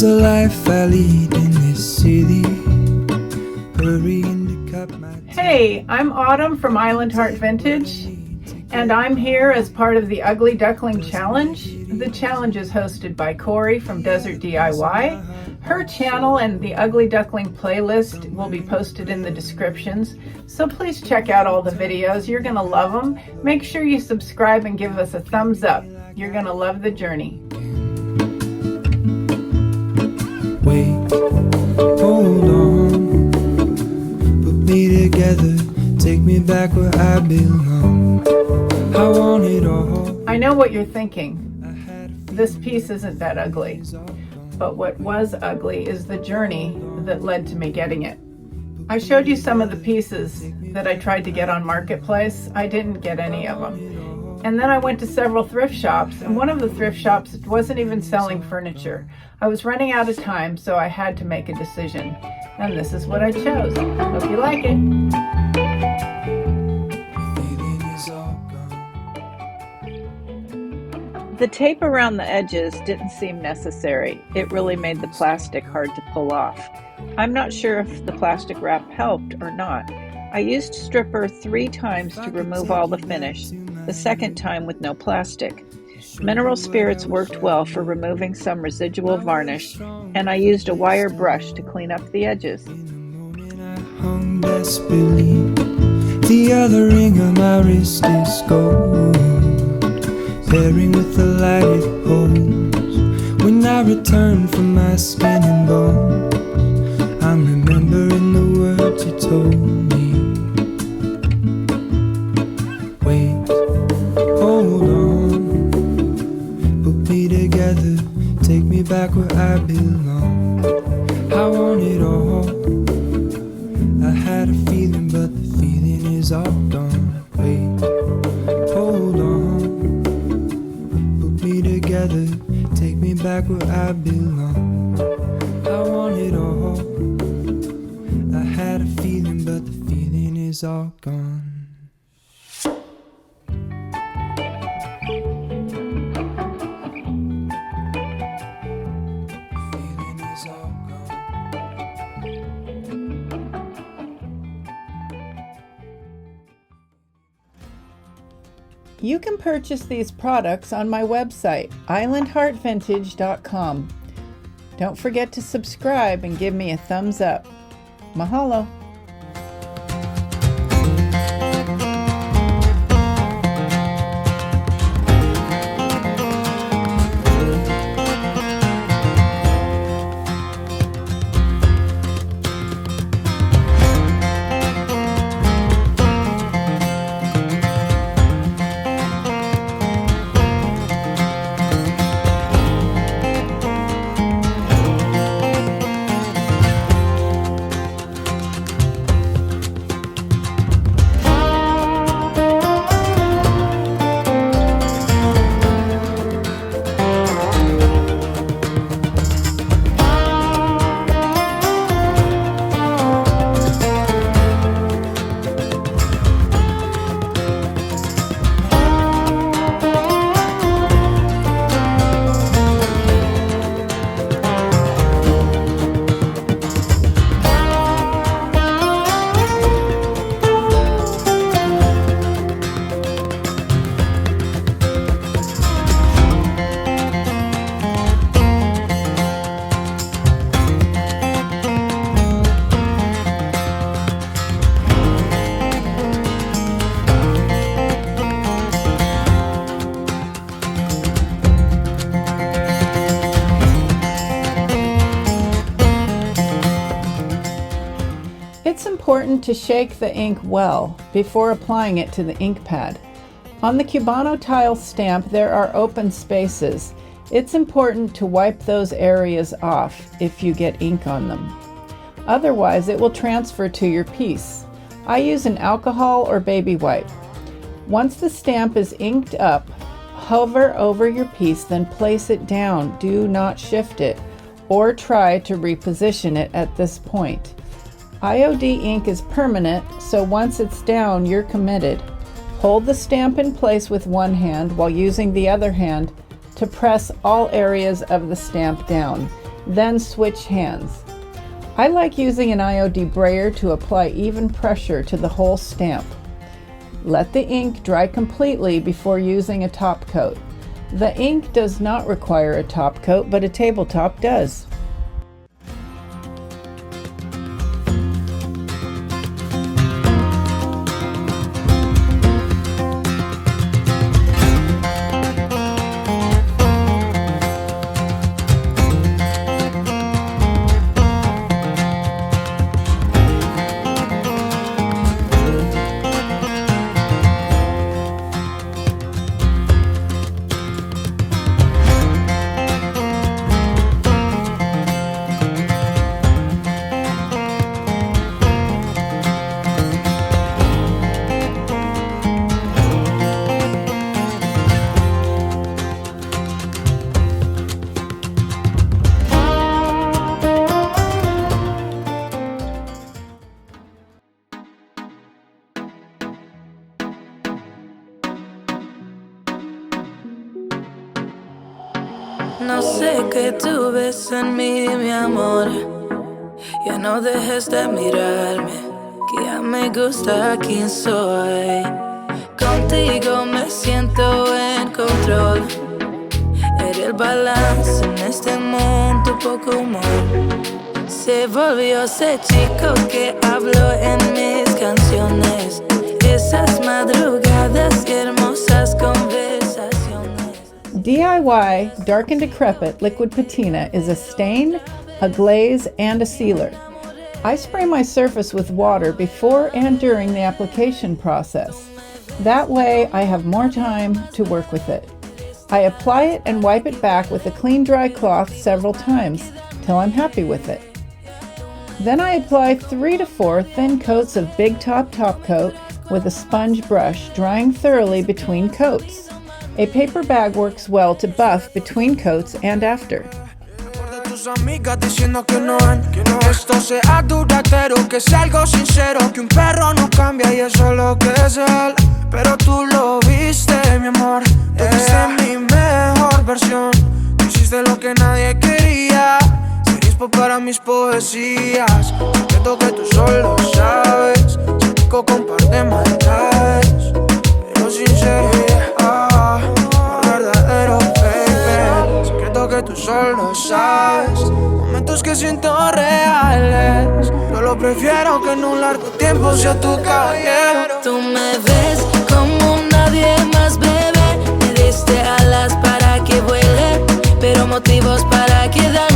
the life I lead in this city. Hurrying to cut my Hey, I'm Autumn from Island Heart Vintage, and I'm here as part of the Ugly Duckling Challenge. The challenge is hosted by Cory from Desert DIY. Her channel and the Ugly Duckling playlist will be posted in the descriptions, so please check out all the videos. You're gonna love them. Make sure you subscribe and give us a thumbs up. You're gonna love the journey. Wait, hold on, put me together, take me back where I belong. I want it all. I know what you're thinking. This piece isn't that ugly. But what was ugly is the journey that led to me getting it. I showed you some of the pieces that I tried to get on Marketplace. I didn't get any of them. And then I went to several thrift shops, and one of the thrift shops wasn't even selling furniture. I was running out of time, so I had to make a decision. And this is what I chose. Hope you like it. The tape around the edges didn't seem necessary. It really made the plastic hard to pull off. I'm not sure if the plastic wrap helped or not. I used stripper 3 times to remove all the finish, the second time with no plastic. Mineral spirits worked well for removing some residual varnish, and I used a wire brush to clean up the edges. Hung desperately, the other ring on my wrist is gold, pairing with the light it holds. When I return from my skin and bones, I'm remembering the words you told me. Wait, hold on, put me together, take me back where I belong. I want it all. I had a feeling, but the feeling is all gone. Wait, hold on, put me together, take me back where I belong. I want it all. I had a feeling, but the feeling is all gone. Feeling is all gone. You can purchase these products on my website, islandheartvintage.com. Don't forget to subscribe and give me a thumbs up. Mahalo! It's important to shake the ink well before applying it to the ink pad. On the Cubano tile stamp, there are open spaces. It's important to wipe those areas off if you get ink on them. Otherwise, it will transfer to your piece. I use an alcohol or baby wipe. Once the stamp is inked up, hover over your piece, then place it down. Do not shift it or try to reposition it at this point. IOD ink is permanent, so once it's down, you're committed. Hold the stamp in place with one hand while using the other hand to press all areas of the stamp down. then switch hands. I like using an IOD brayer to apply even pressure to the whole stamp. Let the ink dry completely before using a top coat. The ink does not require a top coat, but a tabletop does. No sé qué tú ves en mí, mi amor. Ya no dejes de mirarme, que ya me gusta quién soy. Contigo me siento en control. Eres el balance en este mundo, poco humor. Se volvió ese chico que habló en mis canciones. Esas madrugadas y hermosas conversaciones. DIY Dark and Decrepit liquid patina is a stain, a glaze, and a sealer. I spray my surface with water before and during the application process. That way I have more time to work with it. I apply it and wipe it back with a clean dry cloth several times till I'm happy with it. Then I apply 3 to 4 thin coats of Big Top Top Coat with a sponge brush, drying thoroughly between coats. A paper bag works well to buff between coats and after. Tus amigas diciendo que no ven, que esto sea duradero, que sea algo sincero, que un perro no cambia y eso es lo que es él. Pero tú lo viste, mi amor, tú fuiste mi mejor versión. Tú hiciste lo que nadie quería, ser inspo para mis poesías. Secreto que tú solo sabes, chico con par de maldades, pero sincero, verdadero, baby. Secreto que tú solo sabes, momentos que siento reales. Yo lo prefiero que en un largo tiempo sea tu caballero. Tú me ves como nadie más, bebé. Me diste alas para que vuele, pero motivos para quedar.